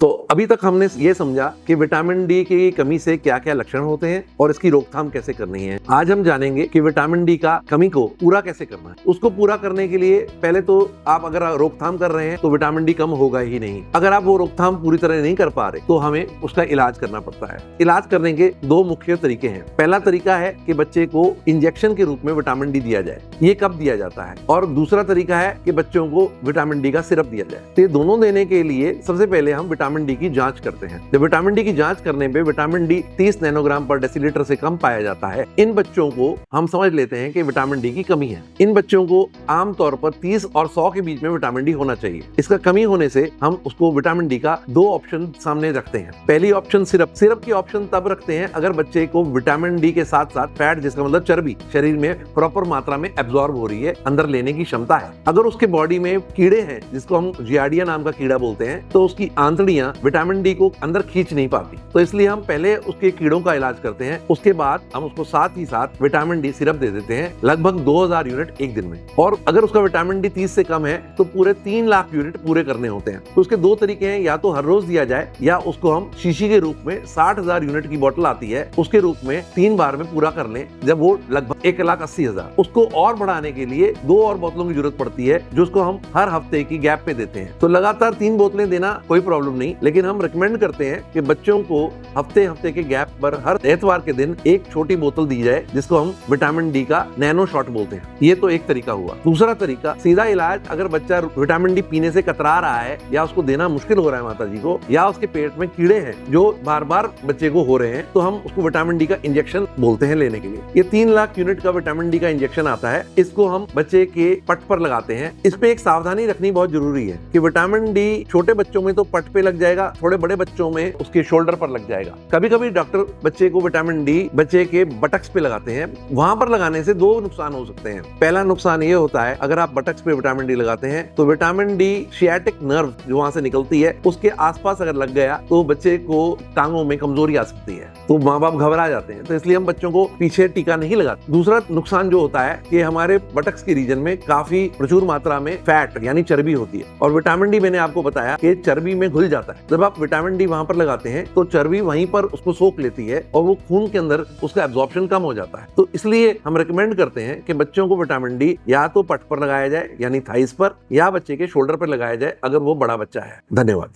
तो अभी तक हमने ये समझा कि विटामिन डी की कमी से क्या क्या लक्षण होते हैं और इसकी रोकथाम कैसे करनी है। आज हम जानेंगे कि विटामिन डी का कमी को पूरा कैसे करना है। उसको पूरा करने के लिए पहले तो आप अगर रोकथाम कर रहे हैं तो विटामिन डी कम होगा ही नहीं। अगर आप वो रोकथाम पूरी तरह नहीं कर पा रहे तो हमें उसका इलाज करना पड़ता है। इलाज करने के दो मुख्य तरीके हैं। पहला तरीका है कि बच्चे को इंजेक्शन के रूप में विटामिन डी दिया जाए। ये कब दिया जाता है? और दूसरा तरीका है कि बच्चों को विटामिन डी का सिरप दिया जाए। तो ये दोनों देने के लिए सबसे पहले हम विटामिन डी की जांच करते हैं। तो विटामिन डी की जांच करने पे विटामिन डी 30 नैनोग्राम पर डेसीलीटर से कम पाया जाता है। इन बच्चों को हम समझ लेते हैं कि विटामिन डी की कमी है। इन बच्चों को आमतौर पर 30 और 100 के बीच में विटामिन डी होना चाहिए। इसका कमी होने से हम उसको विटामिन डी का दो ऑप्शन सामने रखते हैं। पहली ऑप्शन सिरप की ऑप्शन तब रखते हैं अगर बच्चे को विटामिन डी के साथ साथ फैट, जिसका मतलब चर्बी, शरीर में प्रॉपर मात्रा में एब्जॉर्ब हो रही है, अंदर लेने की क्षमता है। अगर उसके बॉडी में कीड़े हैं, जिसको हम जियार्डिया नाम का कीड़ा बोलते हैं, तो उसकी आंतड़ियां विटामिन डी को अंदर खींच नहीं पाती। तो इसलिए हम पहले उसके कीड़ों का इलाज करते हैं। उसके बाद हम उसको साथ ही साथ विटामिन डी सिरप दे देते हैं, लगभग 2000 यूनिट एक दिन में। और अगर उसका विटामिन डी 30 से कम है तो पूरे 3 लाख यूनिट पूरे करने होते हैं। तो उसके दो तरीके हैं, या तो हर रोज दिया जाए या उसको हम शीशी के रूप में 60,000 यूनिट की बोतल आती है, उसके रूप में 3 बार में पूरा कर लें, जब वो लगभग 1,80,000। उसको और बढ़ाने के लिए 2 और बोतलों की जरूरत पड़ती है, जो उसको हम हर हफ्ते की गैप पे देते हैं। तो लगातार 3 बोतलें देना कोई प्रॉब्लम नहीं, लेकिन हम रिकमेंड करते हैं कि बच्चों को हफ्ते के गैप पर हर एतवार के दिन एक छोटी बोतल दी जाए, जिसको हम विटामिन डी का नैनो शॉट बोलते हैं। ये तो एक तरीका हुआ। दूसरा तरीका सीधा इलाज, अगर बच्चा विटामिन डी पीने से कतरा रहा है या उसको देना मुश्किल हो रहा है माता जी को, या उसके पेट में कीड़े हैं जो बार बार बच्चे को हो रहे हैं, तो हम उसको विटामिन डी का इंजेक्शन बोलते हैं लेने के लिए। ये 3 लाख यूनिट का विटामिन डी का इंजेक्शन आता है। इसको हम बच्चे के पट पर लगाते हैं। इसमें एक सावधानी रखनी बहुत जरूरी है कि विटामिन डी छोटे बच्चों में तो पट पे लग जाएगा, थोड़े बड़े बच्चों में उसके शोल्डर पर लग जाएगा। कभी कभी डॉक्टर बच्चे को विटामिन डी बच्चे के बटक्स पे लगाते हैं। वहां पर लगाने से 2 नुकसान हो सकते हैं। पहला नुकसान ये होता है, अगर आप बटक्स पे विटामिन डी लगाते हैं तो विटामिन डी सियाटिक नर्व जो वहां से निकलती है, उसके आसपास अगर लग गया तो बच्चे को टांगों में कमजोरी आ सकती है, तो माँ बाप घबरा जाते हैं। तो इसलिए हम बच्चों को पीछे टीका नहीं लगाते। दूसरा नुकसान जो होता है कि हमारे बटक्स के रीजन में काफी प्रचुर मात्रा में फैट यानी चर्बी होती है, और विटामिन डी मैंने आपको बताया कि चर्बी में घुल जाता है। जब आप विटामिन डी वहां पर लगाते हैं तो चर्बी वहीं पर उसको सोख लेती है और वो खून के अंदर उसका एब्जॉर्प्शन कम हो जाता है। तो इसलिए हम रिकमेंड करते हैं कि बच्चों को विटामिन डी या तो पट पर लगाया जाए यानी थाइस पर, या बच्चे के शोल्डर पर लगाया जाए अगर वो बड़ा बच्चा है। धन्यवाद।